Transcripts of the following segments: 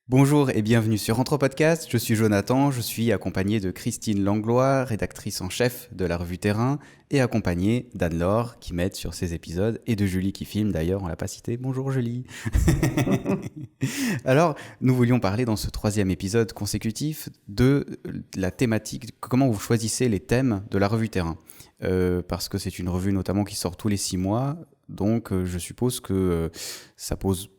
Bonjour et bienvenue sur Entre Podcast, je suis Jonathan, je suis accompagné de Christine Langlois, rédactrice en chef de la revue Terrain, et accompagné d'Anne-Laure qui m'aide sur ces épisodes, et de Julie qui filme d'ailleurs, on l'a pas cité. Bonjour Julie. Alors, nous voulions parler dans ce troisième épisode consécutif de la thématique, comment vous choisissez les thèmes de la revue Terrain. Parce que c'est une revue notamment qui sort tous les 6 mois, donc je suppose que ça pose...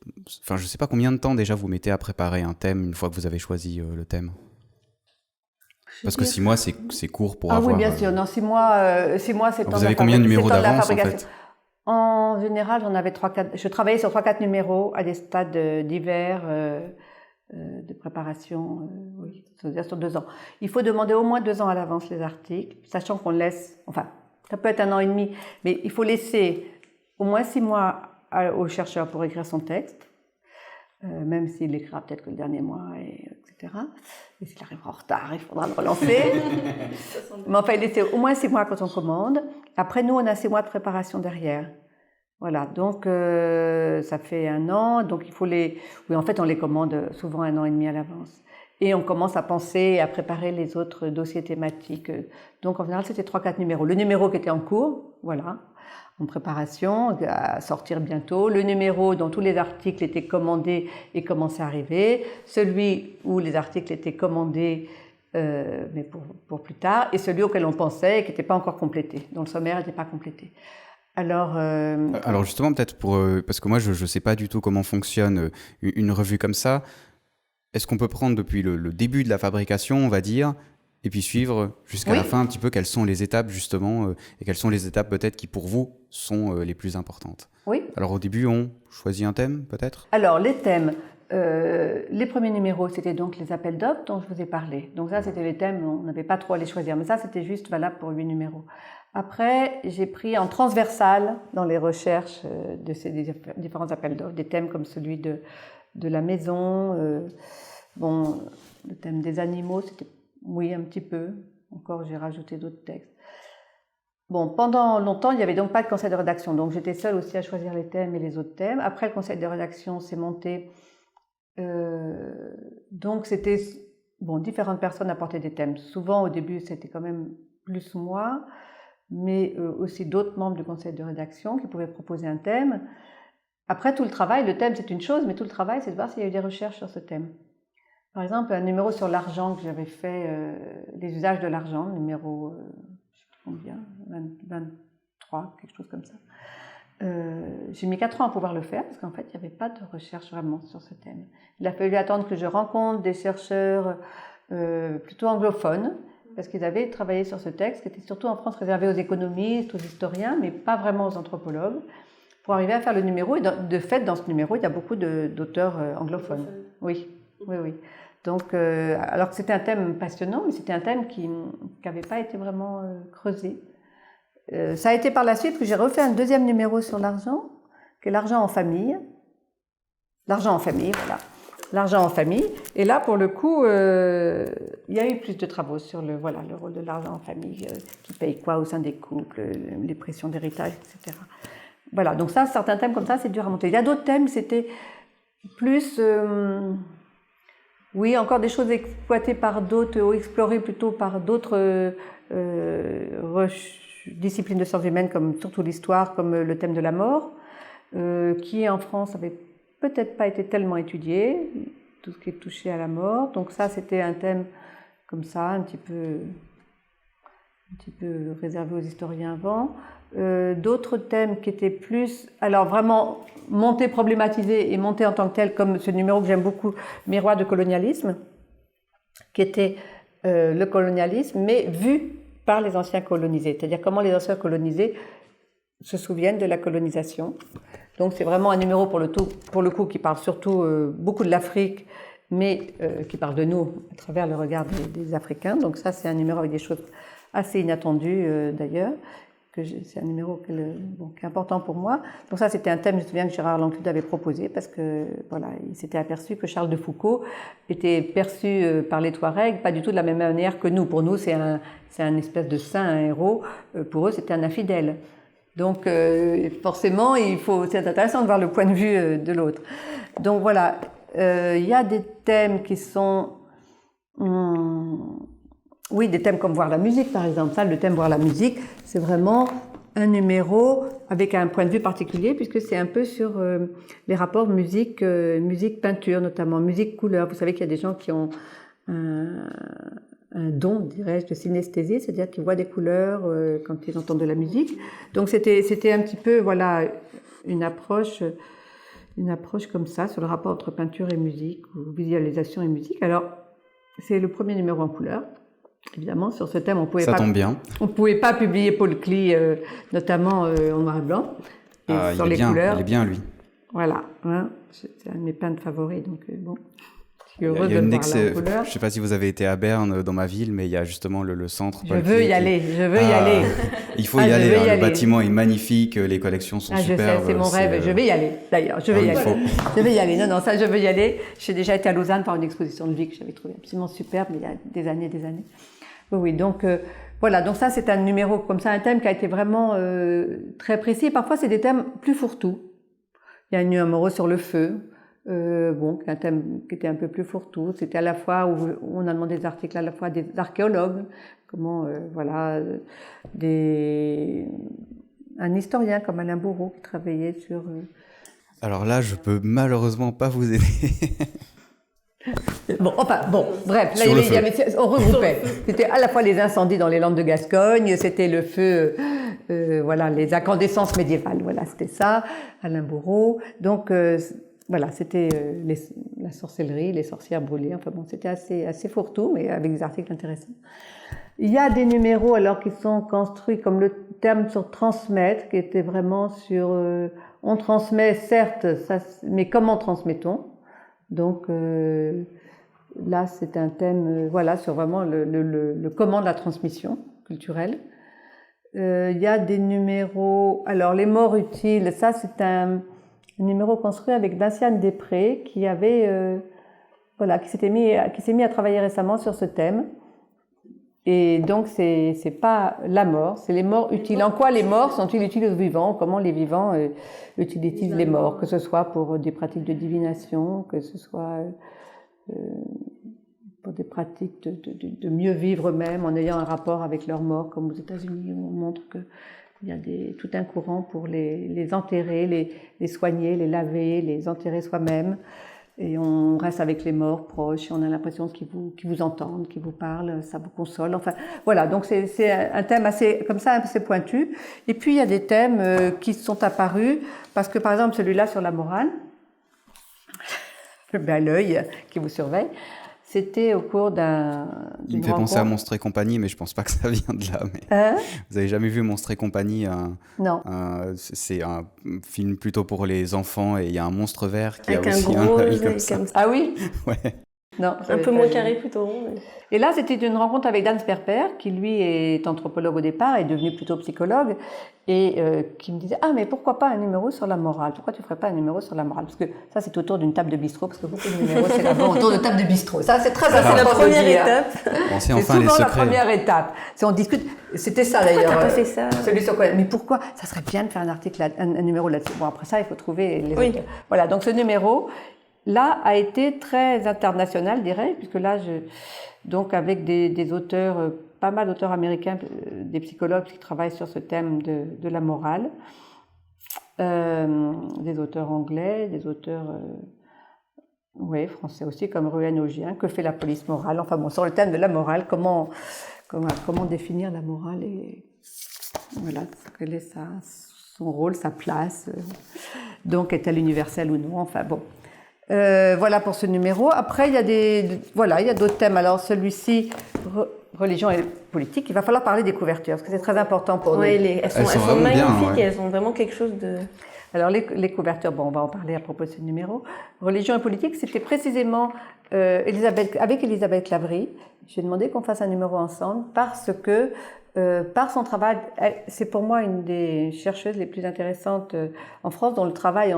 Enfin, je ne sais pas combien de temps déjà vous mettez à préparer un thème une fois que vous avez choisi le thème. Parce que 6 mois, c'est court pour avoir... Ah oui, bien sûr. Non, 6 mois, c'est Vous avez combien de numéros d'avance en fait? En général, j'en avais 3-4. Je travaillais sur 3-4 numéros à des stades divers de préparation, oui, c'est-à-dire sur 2 ans. Il faut demander au moins 2 ans à l'avance les articles, sachant qu'on laisse... Enfin, ça peut être 1 an et demi, mais il faut laisser au moins 6 mois au chercheur pour écrire son texte, même s'il l'écrira peut-être que le dernier mois, etc. Et s'il arrivera en retard, il faudra le relancer. Mais enfin, il laisse au moins 6 mois quand on commande. Après, nous, on a 6 mois de préparation derrière. Voilà, donc ça fait 1 an. Donc il faut les... Oui, en fait, on les commande souvent 1 an et demi à l'avance. Et on commence à penser et à préparer les autres dossiers thématiques. Donc en général, c'était 3-4 numéros. Le numéro qui était en cours, voilà, en préparation, à sortir bientôt. Le numéro dont tous les articles étaient commandés et commençaient à arriver. Celui où les articles étaient commandés, mais pour plus tard. Et celui auquel on pensait et qui n'était pas encore complété, dont le sommaire n'était pas complété. Alors justement, peut-être parce que moi, je ne sais pas du tout comment fonctionne une revue comme ça. Est-ce qu'on peut prendre depuis le début de la fabrication, on va dire, et puis suivre jusqu'à la fin un petit peu quelles sont les étapes justement, et quelles sont les étapes peut-être qui pour vous sont les plus importantes? Oui. Alors au début, on choisit un thème peut-être? Alors les thèmes, les premiers numéros, c'était donc les appels d'offres dont je vous ai parlé. Donc ça, c'était les thèmes, on n'avait pas trop à les choisir, mais ça, c'était juste valable pour 8 numéros. Après, j'ai pris en transversal dans les recherches de ces différents appels d'offres, des thèmes comme celui de la maison, bon, le thème des animaux, c'était, oui, un petit peu. Encore, j'ai rajouté d'autres textes. Bon, pendant longtemps, il n'y avait donc pas de conseil de rédaction, donc j'étais seule aussi à choisir les thèmes et les autres thèmes. Après, le conseil de rédaction s'est monté, donc c'était, bon, différentes personnes apportaient des thèmes. Souvent, au début, c'était quand même plus moi, mais aussi d'autres membres du conseil de rédaction qui pouvaient proposer un thème. Après, tout le travail, le thème c'est une chose, mais tout le travail c'est de voir s'il y a eu des recherches sur ce thème. Par exemple, un numéro sur l'argent que j'avais fait, les usages de l'argent, numéro, je sais plus combien, 23, quelque chose comme ça. J'ai mis 4 ans à pouvoir le faire, parce qu'en fait, il n'y avait pas de recherche vraiment sur ce thème. Il a fallu attendre que je rencontre des chercheurs plutôt anglophones, parce qu'ils avaient travaillé sur ce texte, qui était surtout en France réservé aux économistes, aux historiens, mais pas vraiment aux anthropologues, pour arriver à faire le numéro. Et de fait, dans ce numéro, il y a beaucoup d'auteurs anglophones. Oui, oui, oui. Donc, alors que c'était un thème passionnant, mais c'était un thème qui n'avait pas été vraiment creusé. Ça a été par la suite que j'ai refait un deuxième numéro sur l'argent, qui est l'argent en famille. L'argent en famille, voilà. L'argent en famille. Et là, pour le coup, il y a eu plus de travaux sur le rôle de l'argent en famille, qui paye quoi au sein des couples, les pressions d'héritage, etc. Voilà, donc ça, certains thèmes comme ça, c'est dur à monter. Il y a d'autres thèmes, c'était plus... oui, encore des choses exploitées par d'autres, ou explorées plutôt par d'autres disciplines de sciences humaines, comme surtout l'histoire, comme le thème de la mort, qui en France avait peut-être pas été tellement étudié, tout ce qui est touché à la mort. Donc ça, c'était un thème comme ça, un petit peu réservé aux historiens avant. D'autres thèmes qui étaient plus, alors vraiment montés, problématisés et montés en tant que tels, comme ce numéro que j'aime beaucoup, Miroir de colonialisme, qui était le colonialisme, mais vu par les anciens colonisés, c'est-à-dire comment les anciens colonisés se souviennent de la colonisation. Donc c'est vraiment un numéro pour le coup qui parle surtout beaucoup de l'Afrique, mais qui parle de nous à travers le regard des Africains. Donc ça, c'est un numéro avec des choses assez inattendues d'ailleurs. C'est un numéro qui est important pour moi. Donc ça, c'était un thème, je me souviens, que Gérard Lanclude avait proposé, parce que voilà, il s'était aperçu que Charles de Foucault était perçu par les Touaregs pas du tout de la même manière que nous. Pour nous, c'est un espèce de saint, un héros. Pour eux, c'était un infidèle. Donc forcément, c'est intéressant de voir le point de vue de l'autre. Donc voilà, il y a des thèmes qui sont... oui, des thèmes comme voir la musique, par exemple. Ça, le thème voir la musique, c'est vraiment un numéro avec un point de vue particulier, puisque c'est un peu sur les rapports musique-peinture, notamment musique-couleur. Vous savez qu'il y a des gens qui ont un don, dirais-je, de synesthésie, c'est-à-dire qu'ils voient des couleurs quand ils entendent de la musique. Donc c'était un petit peu, voilà, une approche comme ça sur le rapport entre peinture et musique, ou visualisation et musique. Alors, c'est le premier numéro en couleur. Évidemment, sur ce thème, on pouvait pas publier Paul Klee, notamment en noir et blanc. Et sur les couleurs. Il est bien, lui. Voilà, hein, c'est un de mes peintres favoris, donc bon. Je suis heureuse de le voir là en couleur. Je ne sais pas si vous avez été à Berne, dans ma ville, mais il y a justement le centre. Je veux y aller. Il faut y aller. Le bâtiment est magnifique, les collections sont superbes. Je sais, c'est mon rêve. Je vais y aller, d'ailleurs. Je vais y aller. Non, ça, je veux y aller. J'ai déjà été à Lausanne par une exposition de vie que j'avais trouvée absolument superbe, mais il y a des années. Oui, donc voilà. Donc ça, c'est un numéro comme ça, un thème qui a été vraiment très précis. Et parfois, c'est des thèmes plus fourre-tout. Il y a un numéro sur le feu. Un thème qui était un peu plus fourre-tout. C'était à la fois où on a demandé des articles à la fois des archéologues, un historien comme Alain Bourreau qui travaillait sur. Alors là, je peux malheureusement pas vous aider. Bref, là, on regroupait. C'était à la fois les incendies dans les Landes de Gascogne, c'était le feu, les incandescences médiévales, voilà, c'était ça, Alain Bourreau. Donc, c'était la sorcellerie, les sorcières brûlées, enfin bon, c'était assez fourre-tout, mais avec des articles intéressants. Il y a des numéros alors qui sont construits comme le terme sur transmettre, qui était vraiment sur on transmet certes, mais comment transmettons? Donc là, c'est un thème sur vraiment le comment de la transmission culturelle. Il y a des numéros, alors les morts utiles, ça c'est un numéro construit avec Vinciane Després qui s'est mis à travailler récemment sur ce thème. Et donc c'est pas la mort, c'est les morts utiles. En quoi les morts sont-ils utiles aux vivants? Comment les vivants utilisent les morts, que ce soit pour des pratiques de divination, que ce soit pour des pratiques de mieux vivre eux-mêmes en ayant un rapport avec leur mort, comme aux États-Unis où on montre qu'il y a tout un courant pour les enterrer, les soigner, les laver, les enterrer soi-même. Et on reste avec les morts proches, et on a l'impression qu'ils vous entendent, qu'ils vous parlent, ça vous console. Enfin, voilà, donc c'est un thème assez pointu. Et puis il y a des thèmes qui sont apparus, parce que par exemple celui-là sur la morale, l'œil qui vous surveille, c'était au cours Il me fait penser à Monstres et compagnie, mais je pense pas que ça vient de là. Mais vous avez jamais vu Monstres et compagnie? Non. C'est un film plutôt pour les enfants et il y a un monstre vert qui avec a aussi un gros œil comme ça. Ah oui? Ouais. Non, un peu moins carré, plutôt rond. Mais... Et là, c'était une rencontre avec Dan Sperper, qui lui est anthropologue au départ, est devenu plutôt psychologue, et qui me disait « Ah, mais pourquoi pas un numéro sur la morale? Pourquoi tu ne ferais pas un numéro sur la morale » Parce que ça, c'est autour d'une table de bistrot, parce que beaucoup de numéros, c'est là-bas autour de table de bistrot. Ça, c'est très important. C'est la première étape. Bon, c'est enfin souvent la première étape. Si on discute, c'était ça d'ailleurs. Pourquoi t'as pas fait ça? Celui sur quoi? Mais pourquoi? Ça serait bien de faire un article, un numéro là-dessus. Bon, après ça, il faut trouver les auteurs. Voilà, donc ce numéro... Là, a été très international, dirais, puisque là, donc avec des auteurs, pas mal d'auteurs américains, des psychologues qui travaillent sur ce thème de la morale, des auteurs anglais, des auteurs français aussi, comme Ruhen Augien, que fait la police morale, enfin bon, sur le thème de la morale, comment définir la morale et voilà, quel est son rôle, sa place, donc est-elle universelle ou non, enfin bon. Voilà pour ce numéro. Après, il y a d'autres thèmes. Alors, celui-ci, religion et politique, il va falloir parler des couvertures, parce que c'est très important pour nous. Elles sont magnifiques, elles ont vraiment quelque chose de... Alors, les couvertures, bon, on va en parler à propos de ce numéro. Religion et politique, c'était précisément avec Elisabeth Lavry. J'ai demandé qu'on fasse un numéro ensemble, parce que par son travail, c'est pour moi une des chercheuses les plus intéressantes en France, dont le travail,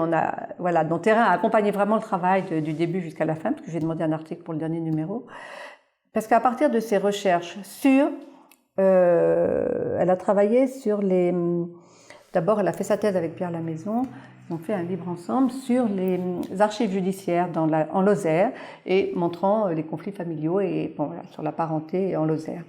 dont Terrain a accompagné vraiment le travail du début jusqu'à la fin, parce que j'ai demandé un article pour le dernier numéro. Parce qu'à partir de ses recherches elle a travaillé sur d'abord, elle a fait sa thèse avec Pierre Lamaison. Ils ont fait un livre ensemble sur les archives judiciaires en Lozère et montrant les conflits familiaux et sur la parenté en Lozère.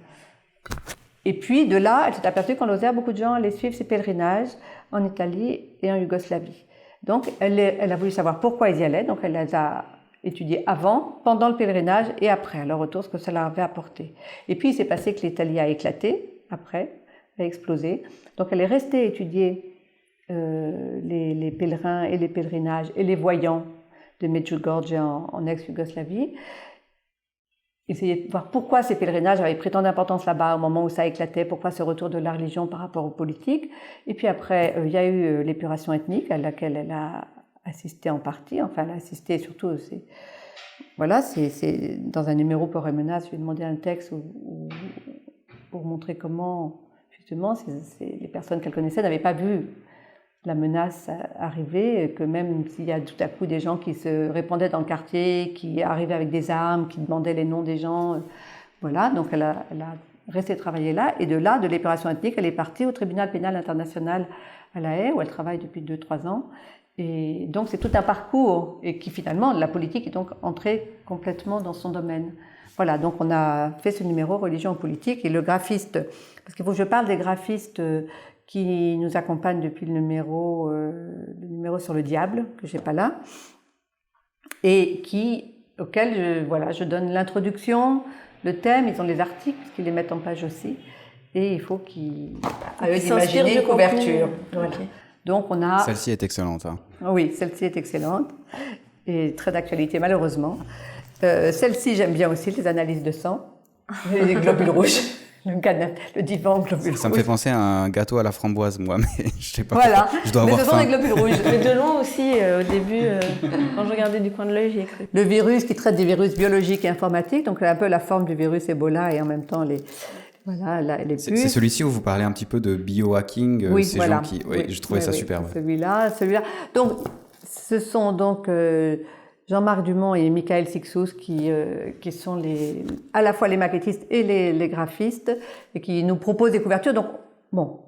Et puis, de là, elle s'est aperçue qu'en Lozère, beaucoup de gens allaient suivre ces pèlerinages en Italie et en Yougoslavie. Donc, elle a voulu savoir pourquoi ils y allaient. Donc, elle les a étudiés avant, pendant le pèlerinage et après, à leur retour, ce que ça leur avait apporté. Et puis, il s'est passé que l'Italie a éclaté, après, a explosé. Donc, elle est restée étudier les pèlerins et les pèlerinages et les voyants de Medjugorje en ex-Yougoslavie. Essayer de voir pourquoi ces pèlerinages avaient pris tant d'importance là-bas au moment où ça éclatait, pourquoi ce retour de la religion par rapport aux politiques. Et puis après, il y a eu l'épuration ethnique à laquelle elle a assisté en partie, enfin elle a assisté surtout, c'est dans un numéro pour Menace, je lui ai demandé un texte pour montrer comment justement les personnes qu'elle connaissait n'avaient pas vu la menace arriver, que même s'il y a tout à coup des gens qui se répandaient dans le quartier, qui arrivaient avec des armes, qui demandaient les noms des gens, voilà, donc elle a resté travailler là, et de là, de l'épuration ethnique, elle est partie au tribunal pénal international à La Haye, où elle travaille depuis 2-3 ans, et donc c'est tout un parcours, et qui finalement, la politique est donc entrée complètement dans son domaine. Voilà, donc on a fait ce numéro religion politique, et le graphiste, parce qu'il faut que je parle des graphistes qui nous accompagne depuis le numéro sur le diable, que je n'ai pas là, et auquel je donne l'introduction, le thème, ils ont les articles, qu'ils les mettent en page aussi, et il faut qu'ils imaginent une couverture. Voilà. Okay. Donc on a... Celle-ci est excellente. Hein. Oui, celle-ci est excellente, et très d'actualité malheureusement. Celle-ci, j'aime bien aussi, les analyses de sang, les globules rouges. Le divan globule rouge. Ça me fait penser à un gâteau à la framboise, moi, mais je sais pas. Voilà, je dois avoir mais ce sont des globules rouges. Mais de loin aussi, au début, quand je regardais du coin de l'œil, j'y ai cru. Le virus qui traite des virus biologiques et informatiques, donc un peu la forme du virus Ebola et en même temps les puces. C'est celui-ci où vous parlez un petit peu de biohacking, oui, ces voilà. gens qui... Oui, je trouvais ça superbe. Celui-là. Donc, ce sont donc... Jean-Marc Dumont et Michael Sixous qui sont à la fois les maquettistes et les graphistes et qui nous proposent des couvertures. Donc, bon,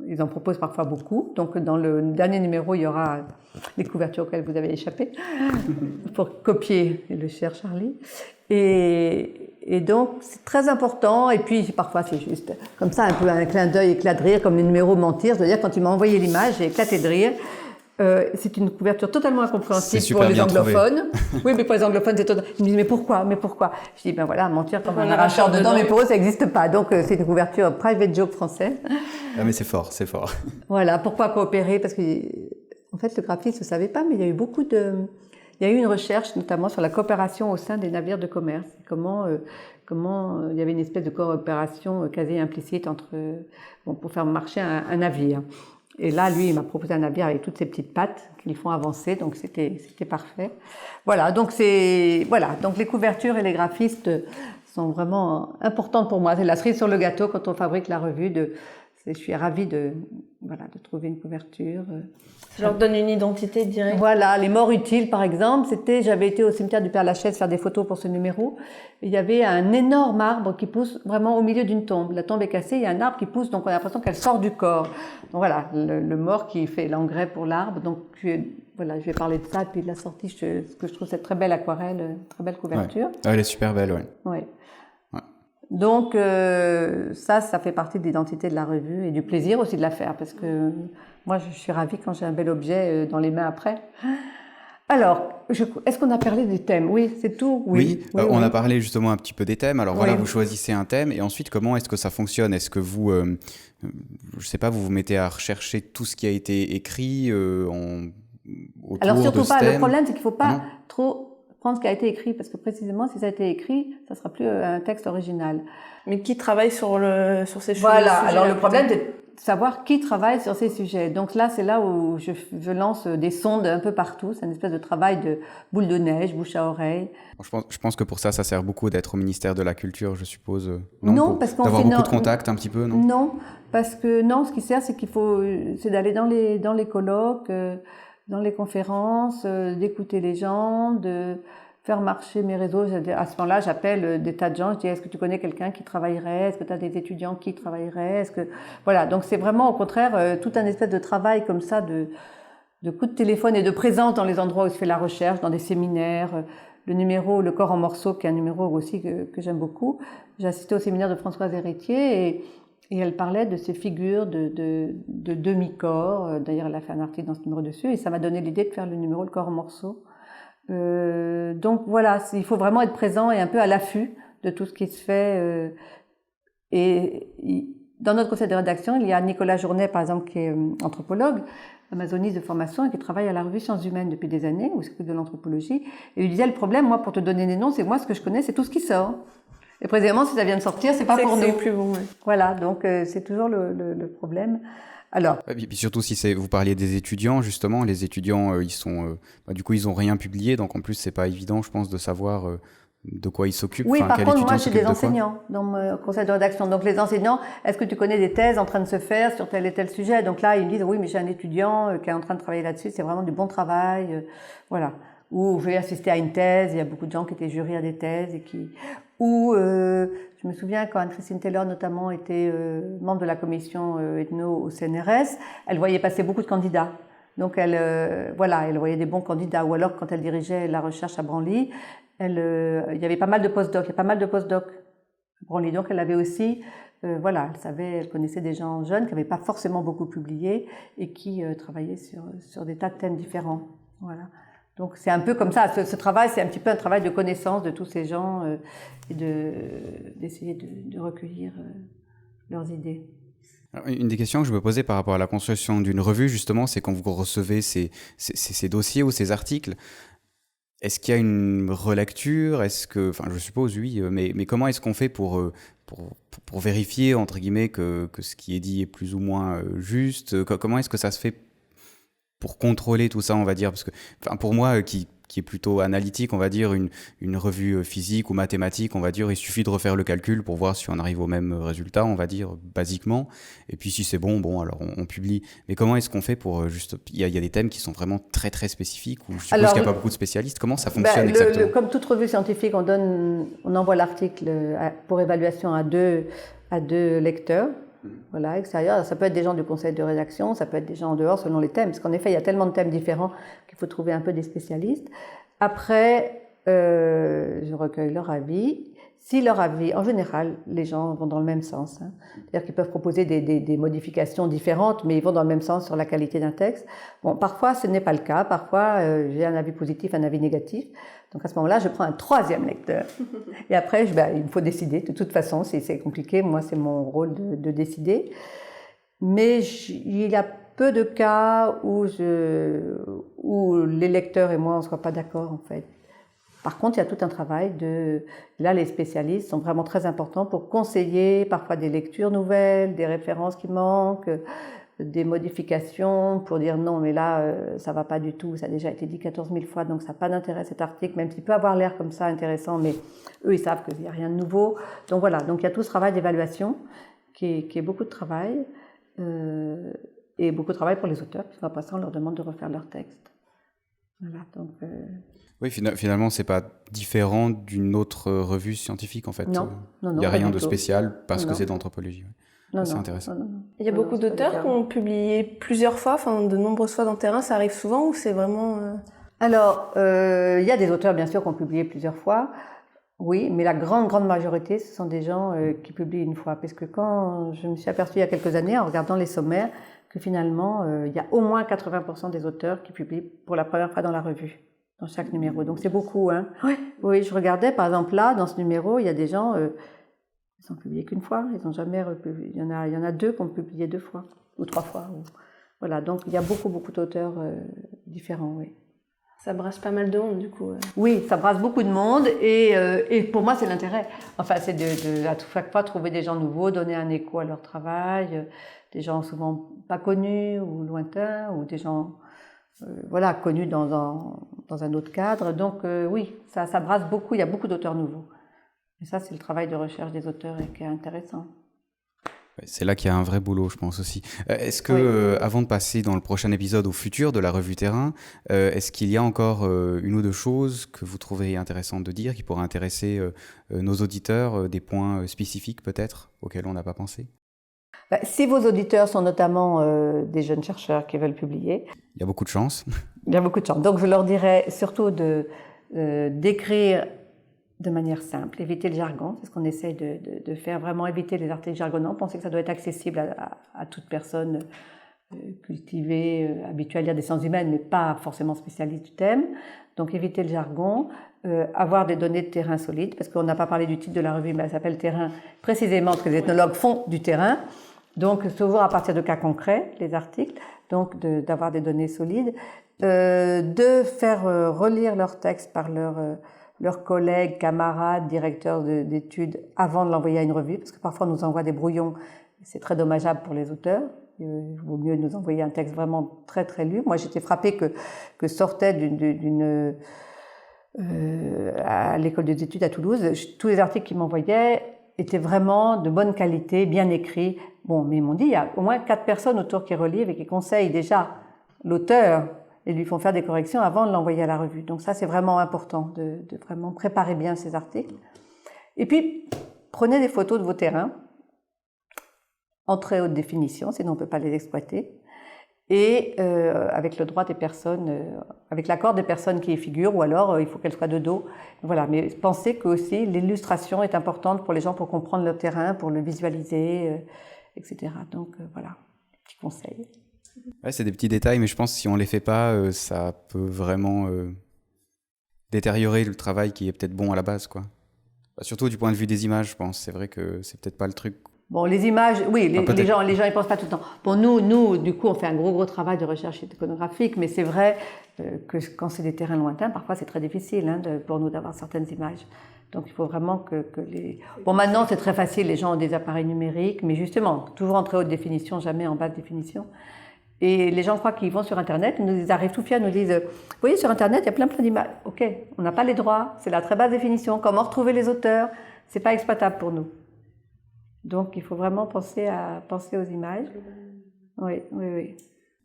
ils en proposent parfois beaucoup. Donc, dans le dernier numéro, il y aura les couvertures auxquelles vous avez échappé pour copier le cher Charlie. Et donc, c'est très important. Et puis, parfois, c'est juste comme ça, un peu un clin d'œil, éclat de rire, comme les numéros mentir. C'est-à-dire, quand il m'a envoyé l'image, j'ai éclaté de rire. C'est une couverture totalement incompréhensible pour les anglophones. Oui, mais pour les anglophones, c'est totalement... Ils me disent, mais pourquoi? Je dis, ben voilà, mentir comme un arracheur dedans, mais pour eux, ça n'existe pas. Donc, c'est une couverture private joke français. Ah, mais c'est fort, c'est fort. Voilà, pourquoi coopérer? Parce que, en fait, le graphiste ne savait pas, mais il y a eu il y a eu une recherche, notamment sur la coopération au sein des navires de commerce. Comment il y avait une espèce de coopération quasi implicite pour faire marcher un navire. Et là, lui, il m'a proposé un navire avec toutes ces petites pattes qui les font avancer, donc c'était parfait. Voilà, donc donc les couvertures et les graphistes sont vraiment importantes pour moi. C'est la cerise sur le gâteau quand on fabrique la revue. Je suis ravie de trouver une couverture. Ça leur donne une identité directe. Voilà, les morts utiles, par exemple, j'avais été au cimetière du Père-Lachaise faire des photos pour ce numéro. Il y avait un énorme arbre qui pousse vraiment au milieu d'une tombe. La tombe est cassée, il y a un arbre qui pousse, donc on a l'impression qu'elle sort du corps. Donc voilà, le mort qui fait l'engrais pour l'arbre. Donc je vais parler de ça, et puis de la sortie, ce que je trouve cette très belle aquarelle, très belle couverture. Ouais. Elle est super belle, oui. Ouais. Donc ça fait partie de l'identité de la revue et du plaisir aussi de la faire, parce que moi je suis ravie quand j'ai un bel objet dans les mains après. Alors, est-ce qu'on a parlé des thèmes? Oui, c'est tout. Oui, on a parlé justement un petit peu des thèmes. Alors voilà, vous choisissez un thème et ensuite comment est-ce que ça fonctionne? Est-ce que vous, je sais pas, vous mettez à rechercher tout ce qui a été écrit autour Alors surtout de ce pas. thème? Le problème, c'est qu'il faut pas trop prendre ce qui a été écrit, parce que précisément, si ça a été écrit, ça sera plus un texte original. Mais qui travaille sur ces choses? Voilà. Alors le problème, c'est de savoir qui travaille sur ces sujets. Donc là, c'est là où je lance des sondes un peu partout. C'est une espèce de travail de boule de neige, bouche à oreille. Je pense que pour ça sert beaucoup d'être au ministère de la Culture, je suppose. Non, parce qu'on d'avoir beaucoup de contacts un petit peu, non? Non, parce que ce qui sert, c'est d'aller dans les colloques, dans les conférences, d'écouter les gens, faire marcher mes réseaux. À ce moment-là, j'appelle des tas de gens. Je dis, est-ce que tu connais quelqu'un qui travaillerait? Est-ce que tu as des étudiants qui travailleraient? Voilà, donc c'est vraiment au contraire tout un espèce de travail comme ça de coups de téléphone et de présence dans les endroits où se fait la recherche, dans des séminaires. Le numéro Le corps en morceaux, qui est un numéro aussi que j'aime beaucoup. J'ai assisté au séminaire de Françoise Héritier et elle parlait de ces figures de demi-corps. D'ailleurs, elle a fait un article dans ce numéro dessus et ça m'a donné l'idée de faire le numéro Le corps en morceaux. Donc voilà, il faut vraiment être présent et un peu à l'affût de tout ce qui se fait. Dans notre conseil de rédaction, il y a Nicolas Journet, par exemple, qui est anthropologue, amazoniste de formation et qui travaille à la revue Sciences Humaines depuis des années, où il s'occupe de l'anthropologie. Et il disait, le problème, moi, pour te donner des noms, c'est moi, ce que je connais, c'est tout ce qui sort. Et précisément, si ça vient de sortir, c'est pas pour nous. C'est plus bon, ouais. Voilà, donc c'est toujours le problème. Alors, et puis surtout, si vous parliez des étudiants, justement, les étudiants, ils sont, du coup, ils ont rien publié, donc en plus, c'est pas évident, je pense, de savoir de quoi ils s'occupent. Oui, par quel contre, étudiant moi, j'ai s'occupe des de quoi. enseignants dans mon conseil de rédaction. Donc, les enseignants, est-ce que tu connais des thèses en train de se faire sur tel et tel sujet? Donc là, ils me disent, oui, mais j'ai un étudiant qui est en train de travailler là-dessus, c'est vraiment du bon travail. Voilà. Ou j'ai assisté à une thèse, il y a beaucoup de gens qui étaient jurés à des thèses et qui... Ou, je me souviens quand Anne-Christine Taylor, notamment, était membre de la commission ethno au CNRS, elle voyait passer beaucoup de candidats. Donc, elle voyait des bons candidats. Ou alors, quand elle dirigeait la recherche à Branly, il y avait pas mal de postdocs. Il y a pas mal de postdocs à Branly. Donc, elle avait aussi, elle connaissait des gens jeunes qui n'avaient pas forcément beaucoup publié et qui travaillaient sur des tas de thèmes différents. Voilà. Donc, c'est un peu comme ça. Ce travail, c'est un petit peu un travail de connaissance de tous ces gens et d'essayer de recueillir leurs idées. Alors, une des questions que je me posais par rapport à la construction d'une revue, justement, c'est quand vous recevez ces dossiers ou ces articles, est-ce qu'il y a une relecture? Je suppose, oui, mais comment est-ce qu'on fait pour vérifier, entre guillemets, que ce qui est dit est plus ou moins juste? Comment est-ce que ça se fait pour contrôler tout ça, on va dire? Parce que, pour moi, qui est plutôt analytique, on va dire, une revue physique ou mathématique, on va dire, il suffit de refaire le calcul pour voir si on arrive au même résultat, on va dire, basiquement. Et puis si c'est bon, alors on publie. Mais comment est-ce qu'on fait pour il y a des thèmes qui sont vraiment très très spécifiques, où je suppose qu'il n'y a pas beaucoup de spécialistes. Comment ça fonctionne exactement? Comme toute revue scientifique, on envoie l'article pour évaluation à deux lecteurs. Voilà, extérieur. Ça peut être des gens du conseil de rédaction, ça peut être des gens en dehors selon les thèmes, parce qu'en effet, il y a tellement de thèmes différents qu'il faut trouver un peu des spécialistes. Après, je recueille leur avis. Si leur avis, en général, les gens vont dans le même sens. C'est-à-dire qu'ils peuvent proposer des modifications différentes, mais ils vont dans le même sens sur la qualité d'un texte. Bon, parfois, ce n'est pas le cas. Parfois, j'ai un avis positif, un avis négatif. Donc à ce moment-là, je prends un troisième lecteur. Et après, il me faut décider. De toute façon, c'est compliqué. Moi, c'est mon rôle de décider. Mais il y a peu de cas où les lecteurs et moi, on ne soit pas d'accord, en fait. Par contre, il y a tout un travail Là, les spécialistes sont vraiment très importants pour conseiller parfois des lectures nouvelles, des références qui manquent, des modifications pour dire non, mais là, ça va pas du tout, ça a déjà été dit 14 000 fois, donc ça n'a pas d'intérêt cet article, même s'il peut avoir l'air comme ça intéressant, mais eux, ils savent qu'il n'y a rien de nouveau. Donc voilà, donc il y a tout ce travail d'évaluation qui est beaucoup de travail, et beaucoup de travail pour les auteurs, puisqu'après ça, on leur demande de refaire leur texte. Voilà, donc... Oui, finalement, c'est pas différent d'une autre revue scientifique, en fait. Non, il n'y a rien de spécial parce que c'est d'anthropologie. Ouais. C'est intéressant. Non. Il y a beaucoup d'auteurs qui ont publié plusieurs fois, de nombreuses fois dans le terrain. Ça arrive souvent ou c'est vraiment... Alors, il y a des auteurs, bien sûr, qui ont publié plusieurs fois. Oui, mais la grande majorité, ce sont des gens qui publient une fois. Parce que quand je me suis aperçue il y a quelques années, en regardant les sommaires, que finalement, il y a au moins 80% des auteurs qui publient pour la première fois dans la revue, dans chaque numéro. Donc c'est beaucoup, hein. Oui, je regardais, par exemple, là, dans ce numéro, il y a des gens, ils n'ont publié qu'une fois, ils n'ont jamais republié. Il y en a 2 qui ont publié 2 fois, ou 3 fois. Voilà, donc il y a beaucoup d'auteurs différents, oui. Ça brasse pas mal de monde, du coup. Oui, ça brasse beaucoup de monde, et pour moi, c'est l'intérêt. Enfin, c'est à chaque fois trouver des gens nouveaux, donner un écho à leur travail, des gens souvent pas connus ou lointains, ou des gens... connus dans un autre cadre. Donc oui, ça brasse beaucoup, il y a beaucoup d'auteurs nouveaux. Et ça, c'est le travail de recherche des auteurs et qui est intéressant. C'est là qu'il y a un vrai boulot, je pense aussi. Est-ce que, avant de passer dans le prochain épisode au futur de la revue Terrain, est-ce qu'il y a encore une ou deux choses que vous trouveriez intéressantes de dire, qui pourraient intéresser nos auditeurs, des points spécifiques peut-être, auxquels on n'a pas pensé? Si vos auditeurs sont notamment des jeunes chercheurs qui veulent publier, il y a beaucoup de chance. Il y a beaucoup de chance. Donc je leur dirais surtout d'écrire de manière simple, éviter le jargon, c'est ce qu'on essaie de faire, vraiment éviter les articles jargonnants, penser que ça doit être accessible à toute personne cultivée, habituée à lire des sciences humaines, mais pas forcément spécialiste du thème. Donc éviter le jargon, avoir des données de terrain solides, parce qu'on n'a pas parlé du titre de la revue, mais elle s'appelle Terrain précisément parce que les ethnologues font du terrain. Donc souvent à partir de cas concrets, les articles, donc d'avoir des données solides, de faire relire leurs textes par leurs collègues, camarades, directeurs d'études avant de l'envoyer à une revue, parce que parfois on nous envoie des brouillons, c'est très dommageable pour les auteurs. Il vaut mieux nous envoyer un texte vraiment très très lu. Moi j'étais frappée que sortait à l'école des études à Toulouse, tous les articles qu'ils m'envoyaient étaient vraiment de bonne qualité, bien écrits. Bon, mais ils m'ont dit, il y a au moins 4 personnes autour qui relivent et qui conseillent déjà l'auteur et lui font faire des corrections avant de l'envoyer à la revue. Donc ça, c'est vraiment important de vraiment préparer bien ces articles. Et puis, prenez des photos de vos terrains en très haute définition, sinon on ne peut pas les exploiter, et avec le droit des personnes, avec l'accord des personnes qui y figurent, ou alors il faut qu'elles soient de dos. Voilà, mais pensez que aussi l'illustration est importante pour les gens pour comprendre le terrain, pour le visualiser, etc. Donc voilà, petit conseil. Ouais, c'est des petits détails, mais je pense que si on ne les fait pas, ça peut vraiment détériorer le travail qui est peut-être bon à la base, quoi. Surtout du point de vue des images, je pense. C'est vrai que c'est peut-être pas le truc. Bon, les images, oui, les gens ils pensent pas tout le temps. Bon, nous, du coup, on fait un gros travail de recherche iconographique, mais c'est vrai que quand c'est des terrains lointains, parfois c'est très difficile pour nous d'avoir certaines images. Donc il faut vraiment que les... Bon, maintenant c'est très facile, les gens ont des appareils numériques, mais justement, toujours en très haute définition, jamais en basse définition. Et les gens croient qu'ils vont sur Internet, ils arrivent tout fiers, ils nous disent « Vous voyez, sur Internet, il y a plein d'images. » Ok, on n'a pas les droits, c'est la très basse définition. Comment retrouver les auteurs? C'est pas exploitable pour nous. Donc, il faut vraiment penser aux images. Oui.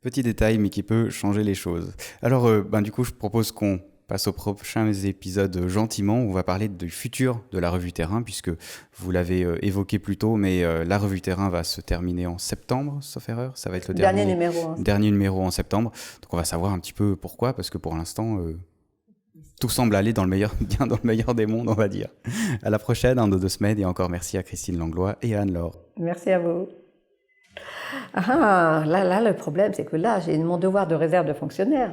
Petit détail, mais qui peut changer les choses. Alors, du coup, je propose qu'on passe aux prochains épisodes gentiment. On va parler du futur de la revue Terrain, puisque vous l'avez évoqué plus tôt, mais la revue Terrain va se terminer en septembre, sauf erreur. Ça va être le dernier numéro en septembre. Donc, on va savoir un petit peu pourquoi, parce que pour l'instant... tout semble aller bien dans le meilleur des mondes, on va dire. À la prochaine, dans 2 semaines, et encore merci à Christine Langlois et à Anne-Laure. Merci à vous. Là, le problème, c'est que là, j'ai mon devoir de réserve de fonctionnaire.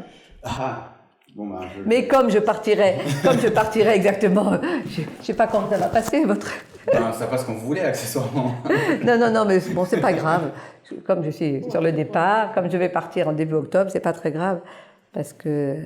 Mais comme je partirai exactement, je ne sais pas quand ça va passer, votre... Non, ça passe quand vous voulez, accessoirement. Non, mais bon, c'est pas grave. Comme je suis sur le départ, comme je vais partir en début octobre, c'est pas très grave, parce que...